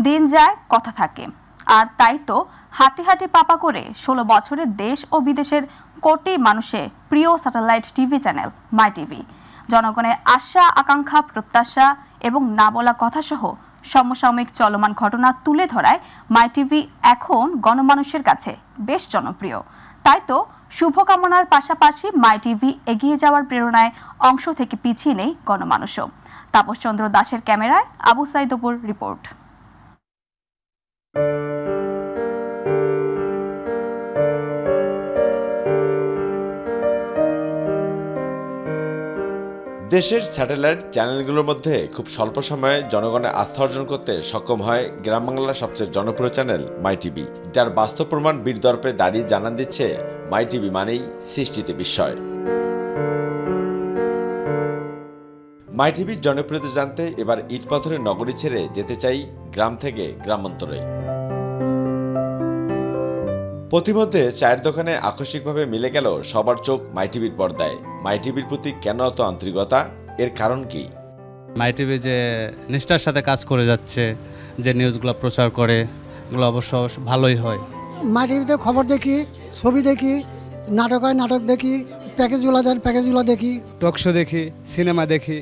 দিন যায় কথা থাকে, আর তাই তো হাঁটি হাঁটি পাপা করে ১৬ বছরে দেশ ও বিদেশের কোটি মানুষের প্রিয় satellite TV channel my TV জনগণের আশা আকাঙ্ক্ষা প্রত্যাশা এবং না বলা কথা সহ সমসাময়িক চলমান ঘটনা তুলে ধরায় মাই টিভি এখন গণমানুষের কাছে বেশ জনপ্রিয়। তাই তো শুভকামনার পাশাপাশি মাই টিভি এগিয়ে যাওয়ার প্রেরণায় অংশ থেকে পিছিয়ে নেই গণমানুষও। তাপস চন্দ্র দাসের ক্যামেরায় আবু সাইদ অপুর রিপোর্ট। দেশের স্যাটেলাইট চ্যানেলগুলোর মধ্যে খুব স্বল্প সময়ে জনগণের আস্থা অর্জন করতে সক্ষম হয় গ্রাম বাংলার সবচেয়ে জনপ্রিয় চ্যানেল মাই টিভি, যার বাস্তব প্রমাণ বীরদর্পে দাঁড়িয়ে জানান দিচ্ছে মাই টিভি মানেই সৃষ্টিতে বিস্ময়। মাই টিভির জনপ্রিয়তা জানতে এবার ইট পাথরের নগরী ছেড়ে যেতে চাই গ্রাম থেকে গ্রামান্তরে। প্রতিমধ্যে চায়ের দোকানে আকস্মিকভাবে মিলে গেল সবার চোখ মাই টিভির পর্দায়। মাই টিভির প্রতি কেন এত আন্তরিকতা, এর কারণ কি? মাই টিভি যে নিষ্ঠার সাথে কাজ করে যাচ্ছে, যে নিউজগুলো প্রচার করে, এগুলো অবশ্য ভালোই হয়। মাই টিভিতে খবর দেখি, ছবি দেখি, নাটক হয় নাটক দেখি, প্যাকেজগুলো দেখি, টক শো দেখি, সিনেমা দেখি।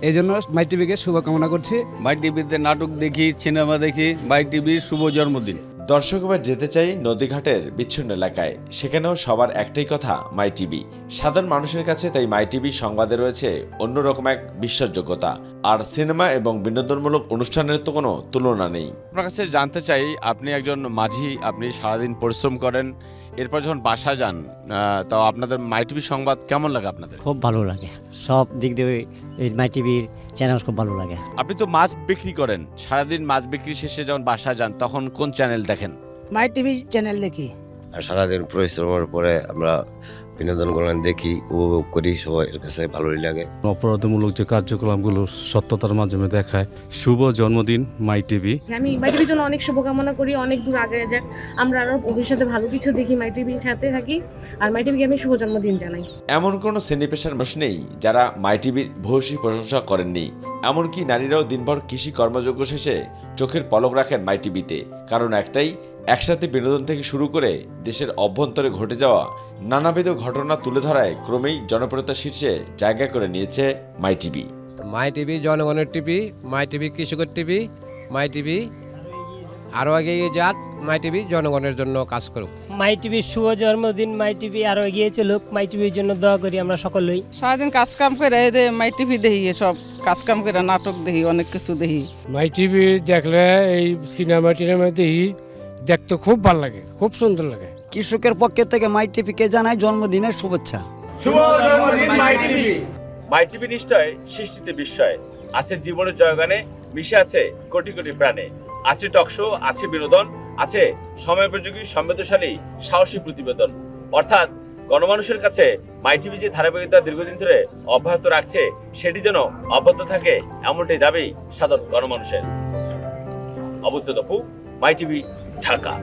এই জন্য মাই টিভিকে শুভকামনা করছি। মাই টিভিতে নাটক দেখি, সিনেমা দেখি, মাই টিভির শুভ জন্মদিন। দর্শক এবার যেতে চাই নদীঘাটের বিচ্ছিন্ন এলাকায়, সেখানেও সবার একটাই কথা মাই টিভি। সাধারণ মানুষের কাছে তাই মাই টিভি সংবাদে রয়েছে অন্যরকম এক বিশ্বাসযোগ্যতা, আর সিনেমা এবং বিনোদনমূলক অনুষ্ঠানের তো কোনো তুলনা নেই। আপনার কাছে জানতে চাই, আপনি একজন মাঝি, আপনি সারাদিন পরিশ্রম করেন, এরপর যখন বাসায় যান তো আপনাদের মাই টিভি সংবাদ কেমন লাগে? আপনাদের খুব ভালো লাগে, সব দিক দিয়ে এই মাই টিভির চ্যানেল খুব ভালো লাগে। আপনি তো মাছ বিক্রি করেন, সারাদিন মাছ বিক্রি শেষে যখন বাসায় যান তখন কোন চ্যানেল দেখেন? মাই টিভি চ্যানেল দেখি। আর সারাদিন পরিশ্রমের পরে আমরা বিনোদনগুলো দেখি, উপভোগ করি, সবার কাছে ভালোই লাগে। অপরাধমূলক যে কার্যক্রমগুলো সত্যতার মাধ্যমে দেখায়। শুভ জন্মদিন মাই টিভি। আমি মাই টিভির জন্য অনেক শুভকামনা করি, অনেক দূর আগে যাক, আমরা আরো ভবিষ্যতে ভালো কিছু দেখি, মাই টিভির সাথে থাকি, আর মাই টিভিকে আমি শুভ জন্মদিন জানাই। এমন কোনো শ্রেণী পেশার মানুষ নেই যারা মাই টিভির ভূয়সী প্রশংসা করেননি। এমনকি নারীরাও দিনভর কৃষি কর্মযোগ্য শেষে চোখের পলক রাখেন মাই টিভিতে, কারণ একটাই, একসাথে বিনোদন থেকে শুরু করে দেশের অভ্যন্তরে ঘটে যাওয়া নানাবিধ ঘটনা তুলে ধরায় ক্রমেই জনপ্রিয়তা শীর্ষে জায়গা করে নিয়েছে মাই টিভি। মাই টিভি জনগণের টিভি, মাই টিভি কৃষকের টিভি, মাই টিভি আরও এগিয়ে যাক, মাই টিভি জনগণের জন্য কাজ করুক। মাই টিভির শুভ জন্মদিন, মাই টিভি আরও এগিয়ে চলুক, মাই টিভির জন্য দোয়া করি আমরা সকলেই। সারাদিন কাজ কাম করে মাই টিভি দেখি, সব কাজ কাম করে নাটক দেখি, অনেক কিছু দেখি। মাই টিভি দেখলে এই সিনেমা টিনেমা দেখি, দেখতে খুব ভালো লাগে, খুব সুন্দর লাগে। কৃষকের পক্ষ থেকে মাই টিভিকে জানাই জন্মদিনের শুভেচ্ছা। শুভ জন্মদিন মাই টিভি। মাই টিভি নিশ্চয় সৃষ্টিতে বিস্ময়, আছে জীবনের জয়গানে, মিশে আছে কোটি কোটি প্রাণে, আছে টকশো, আছে বিনোদন, আছে সময়োপযোগী সংবেদনশালী সাহসী প্রতিবেদন। অর্থাৎ গণমানুষের কাছে মাই টিভি যে ধারাবাহিকতা দীর্ঘদিন ধরে অব্যাহত রাখছে, সেটি যেন অব্যাহত থাকে, এমনটাই দাবি সাধারণ গণমানুষের। অবস্থিত মাই টিভি, ঢাকা।